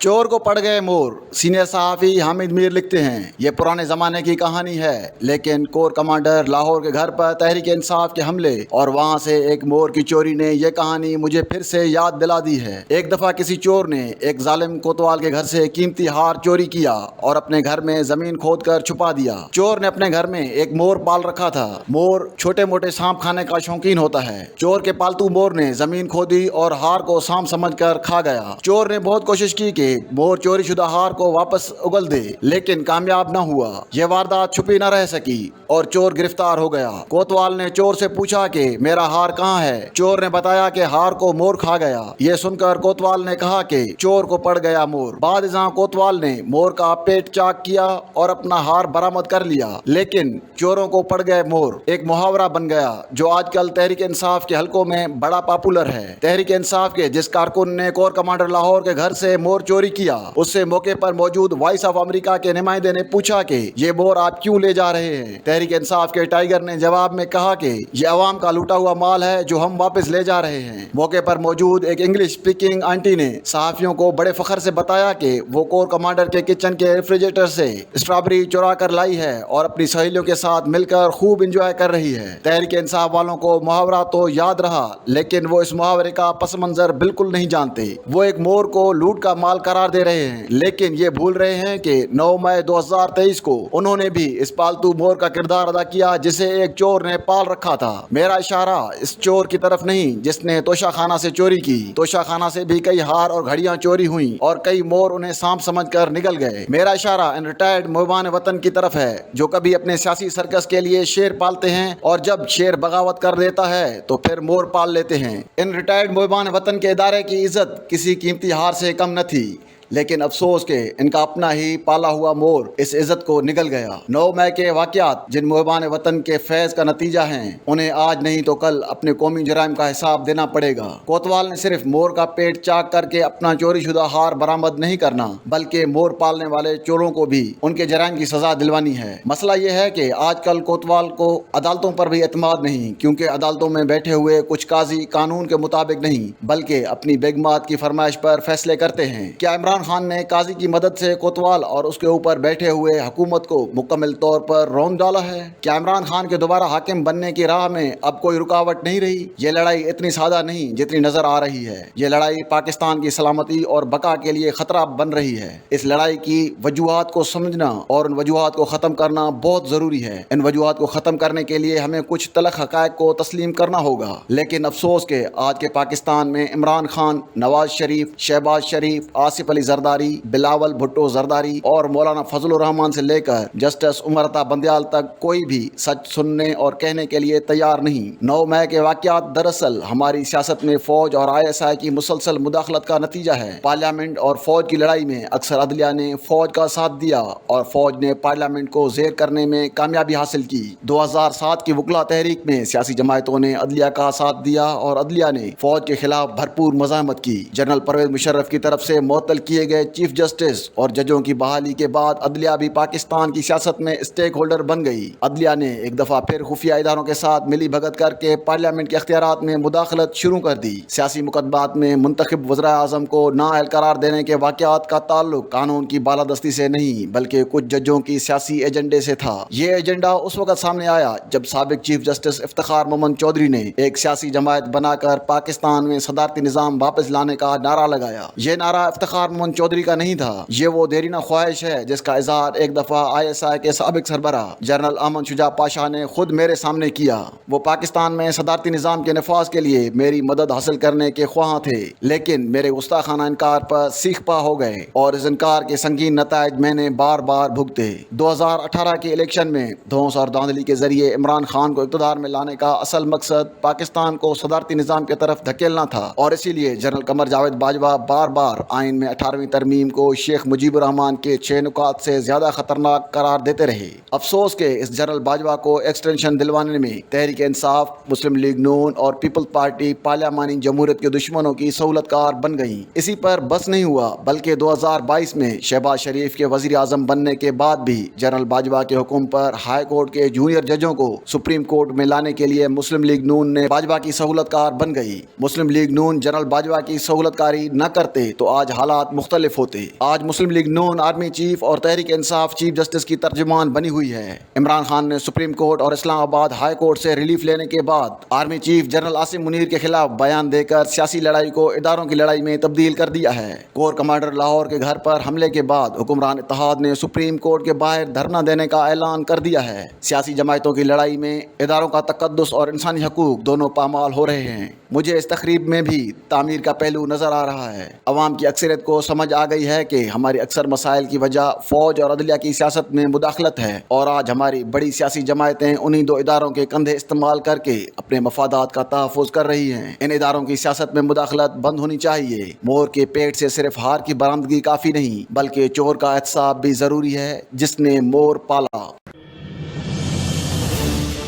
चोर को पड़ गए मोर। सीनियर सहाफ़ी हामिद मीर लिखते हैं, ये पुराने ज़माने की कहानी है, लेकिन कोर कमांडर लाहौर के घर पर तहरीक इंसाफ के हमले और वहाँ से एक मोर की चोरी ने यह कहानी मुझे फिर से याद दिला दी है। एक दफ़ा किसी चोर ने एक जालिम कोतवाल के घर से कीमती हार चोरी किया और अपने घर में ज़मीन खोद कर छुपा दिया। चोर ने अपने घर में एक मोर पाल रखा था। मोर छोटे मोटे सांप खाने का शौकीन होता है। चोर के पालतू मोर ने ज़मीन खोदी और हार को सांप समझकर खा गया। चोर ने बहुत कोशिश की कि मोर चोरी शुदा हार को वापस उगल दे, लेकिन कामयाब न हुआ। यह वारदात छुपी न रह सकी और चोर गिरफ्तार हो गया। कोतवाल ने चोर से पूछा कि मेरा हार कहाँ है। चोर ने बताया कि हार को मोर खा गया। यह सुनकर कोतवाल ने कहा कि चोर को पड़ गया मोर। बाद जहाँ कोतवाल ने मोर का पेट चाक किया और अपना हार बरामद कर लिया, लेकिन चोरों को पड़ गए मोर एक मुहावरा बन गया जो आजकल तहरीक इंसाफ के हलकों में बड़ा पॉपुलर है। तहरीक इंसाफ के जिस कारकुन ने कोर कमांडर लाहौर के घर से मोर चोरी किया, उससे मौके पर मौजूद वॉइस ऑफ अमेरिका के नुमाइंदे ने पूछा कि ये मोर आप क्यों ले जा रहे हैं। तहरीक इंसाफ के टाइगर ने जवाब में कहा कि ये अवाम का लूटा हुआ माल है जो हम वापस ले जा रहे हैं। मौके पर मौजूद एक इंग्लिश स्पीकिंग आंटी ने सहाफियों को बड़े फख्र से बताया कि वो कोर कमांडर के किचन के रेफ्रिजरेटर से स्ट्रॉबेरी चुरा कर लाई है और अपनी सहेलियों के साथ मिलकर खूब इंजॉय कर रही है। तहरीक इंसाफ वालों को मुहावरा तो याद रहा, लेकिन वो इस मुहावरे का पस मंजर बिल्कुल नहीं जानते। वो एक मोर को लूट का माल करार दे रहे हैं, लेकिन ये भूल रहे हैं कि 9 मई 2023 को उन्होंने भी इस पालतू मोर का किरदार अदा किया जिसे एक चोर ने पाल रखा था। मेरा इशारा इस चोर की तरफ नहीं जिसने तोशा खाना से चोरी की। तोशा खाना से भी कई हार और घड़ियां चोरी हुई और कई मोर उन्हें सांप समझकर निकल गए। मेरा इशारा इन रिटायर्ड मुहबान वतन की तरफ है जो कभी अपने सियासी सर्कस के लिए शेर पालते हैं और जब शेर बगावत कर देता है तो फिर मोर पाल लेते हैं। इन रिटायर्ड मुहबान वतन के इदारे की इज्जत किसी कीमती हार से कम न थी, लेकिन अफसोस के इनका अपना ही पाला हुआ मोर इस इज्जत को निगल गया। 9 मई के वाक़यात जिन मुहबान वतन के फैज़ का नतीजा हैं, उन्हें आज नहीं तो कल अपने कौमी जराइम का हिसाब देना पड़ेगा। कोतवाल ने सिर्फ मोर का पेट चाक करके अपना चोरी शुदा हार बरामद नहीं करना, बल्कि मोर पालने वाले चोरों को भी उनके जराइम की सजा दिलवानी है। मसला यह है कि आजकल कोतवाल को अदालतों पर भी एतमाद नहीं, क्योंकि अदालतों में बैठे हुए कुछ काजी कानून के मुताबिक नहीं बल्कि अपनी बेगमात की फरमाइश पर फैसले करते हैं। क्या इमरान खान ने काजी की मदद से कोतवाल और उसके ऊपर बैठे हुए हुकूमत को मुकम्मल तौर पर रौंद डाला है? क्या इमरान खान के दोबारा हाकिम बनने की राह में अब कोई रुकावट नहीं रही? ये लड़ाई इतनी सादा नहीं जितनी नजर आ रही है। ये लड़ाई पाकिस्तान की सलामती और बका के लिए खतरा बन रही है। इस लड़ाई की वजूहात को समझना और उन वजूहात को ख़त्म करना बहुत ज़रूरी है। इन वजूहात को ख़त्म करने के लिए हमें कुछ तलख हक़ाइक़ को तस्लीम करना होगा, लेकिन अफसोस के आज के पाकिस्तान में इमरान खान, नवाज शरीफ, शहबाज शरीफ, आसिफ अली जरदारी, बिलावल भुट्टो जरदारी और मौलाना फजलुर रहमान से लेकर जस्टिस उमर अता बंदयाल तक कोई भी सच सुनने और कहने के लिए तैयार नहीं। 9 मई के वाक़यात दरअसल हमारी सियासत में फौज और ISI की मुसलसल मुदाखलत का नतीजा है। पार्लियामेंट और फौज की लड़ाई में अक्सर अदलिया ने फौज का साथ दिया और फौज ने पार्लियामेंट को ज़ेर करने में कामयाबी हासिल की। 2007 की वकला तहरीक में सियासी जमायतों ने अदलिया का साथ दिया और अदलिया ने फौज के खिलाफ भरपूर मज़ाहमत की। जनरल परवेज मुशर्रफ की तरफ से मुअत्तल किए गए चीफ जस्टिस और जजों की बहाली के बाद अदलिया भी पाकिस्तान की सियासत में स्टेक होल्डर बन गई। अदलिया ने एक दफ़ा फिर खुफिया इदारों के साथ मिली भगत करके पार्लियामेंट के अख्तियारात में मुदाखलत शुरू कर दी। सियासी मुकदमात में मुंतखब वज़ीर आज़म को नाअहल करार देने के वाक़यात का ताल्लुक कानून की बालादस्ती से नहीं बल्कि कुछ जजों की सियासी एजेंडे से था। ये एजेंडा उस वक्त सामने आया जब साबिक चीफ जस्टिस इफ्तिखार मोहम्मद चौधरी ने एक सियासी जमायत बनाकर पाकिस्तान में सदारती निज़ाम वापस लाने का नारा लगाया। ये नारा इफ्तिखार मोहम्मद चौधरी का नहीं था, ये वो देरीना ख्वाहिश है जिसका इजहार एक दफ़ा ISI के साबिक सरबरा जनरल अहमद शुजा पाशा ने खुद मेरे सामने किया। वो पाकिस्तान में सदारती निज़ाम के नफाज के लिए मेरी मदद हासिल करने के ख्वाह थे, लेकिन मेरे गुस्ताखाना इनकार पर सीख पा हो गए और इस इनकार के संगीन नताइज मैंने बार बार भुगते। 2018 के इलेक्शन में धौंस और धांधली के जरिए इमरान खान को इक़्तिदार में लाने का असल मकसद पाकिस्तान को सदारती निज़ाम की तरफ धकेलना था और इसीलिए जनरल कमर जावेद बाजवा बार बार आइन में 18वीं तरमीम को शेख मुजीबुर रहमान के 6 नुकात से ज्यादा खतरनाक करार देते रहे। अफसोस के इस जनरल बाजवा को एक्सटेंशन दिलवाने में तहरीक इंसाफ, मुस्लिम लीग नून और पीपल्स पार्टी पार्लियामानी जमहूरियत के दुश्मनों की सहूलतकार बन गई। इसी पर बस नहीं हुआ बल्कि 2022 में शहबाज शरीफ के वजीर आजम बनने के बाद भी जनरल बाजवा के हुक्म पर हाई कोर्ट के जूनियर जजों को सुप्रीम कोर्ट में लाने के लिए मुस्लिम लीग नून ने बाजवा की सहूलतकार बन गई। मुस्लिम लीग नून जनरल बाजवा की सहूलतकारी न करते तो आज हालात مختلف ہوتے۔ آج مسلم لیگ نون آرمی چیف اور تحریک انصاف چیف جسٹس کی ترجمان بنی ہوئی ہے۔ عمران خان نے سپریم کورٹ اور اسلام آباد ہائی کورٹ سے ریلیف لینے کے بعد army chief general Asim Munir کے خلاف بیان دے کر سیاسی لڑائی کو اداروں کی لڑائی میں تبدیل کر دیا ہے۔ کور کمانڈر لاہور کے گھر پر حملے کے بعد حکمران اتحاد نے سپریم کورٹ کے باہر دھرنا دینے کا اعلان کر دیا ہے۔ سیاسی جماعتوں کی لڑائی میں اداروں کا تقدس اور انسانی حقوق دونوں پامال ہو رہے ہیں۔ مجھے اس تقریب میں بھی تعمیر کا پہلو نظر آ رہا ہے۔ عوام کی اکثریت کو سمجھ آ گئی ہے کہ ہماری اکثر مسائل کی وجہ فوج اور عدلیہ کی سیاست میں مداخلت ہے، اور آج ہماری بڑی سیاسی جماعتیں انہی دو اداروں کے کندھے استعمال کر کے اپنے مفادات کا تحفظ کر رہی ہیں۔ ان اداروں کی سیاست میں مداخلت بند ہونی چاہیے۔ مور کے پیٹ سے صرف ہار کی برآمدگی کافی نہیں، بلکہ چور کا احتساب بھی ضروری ہے جس نے مور پالا۔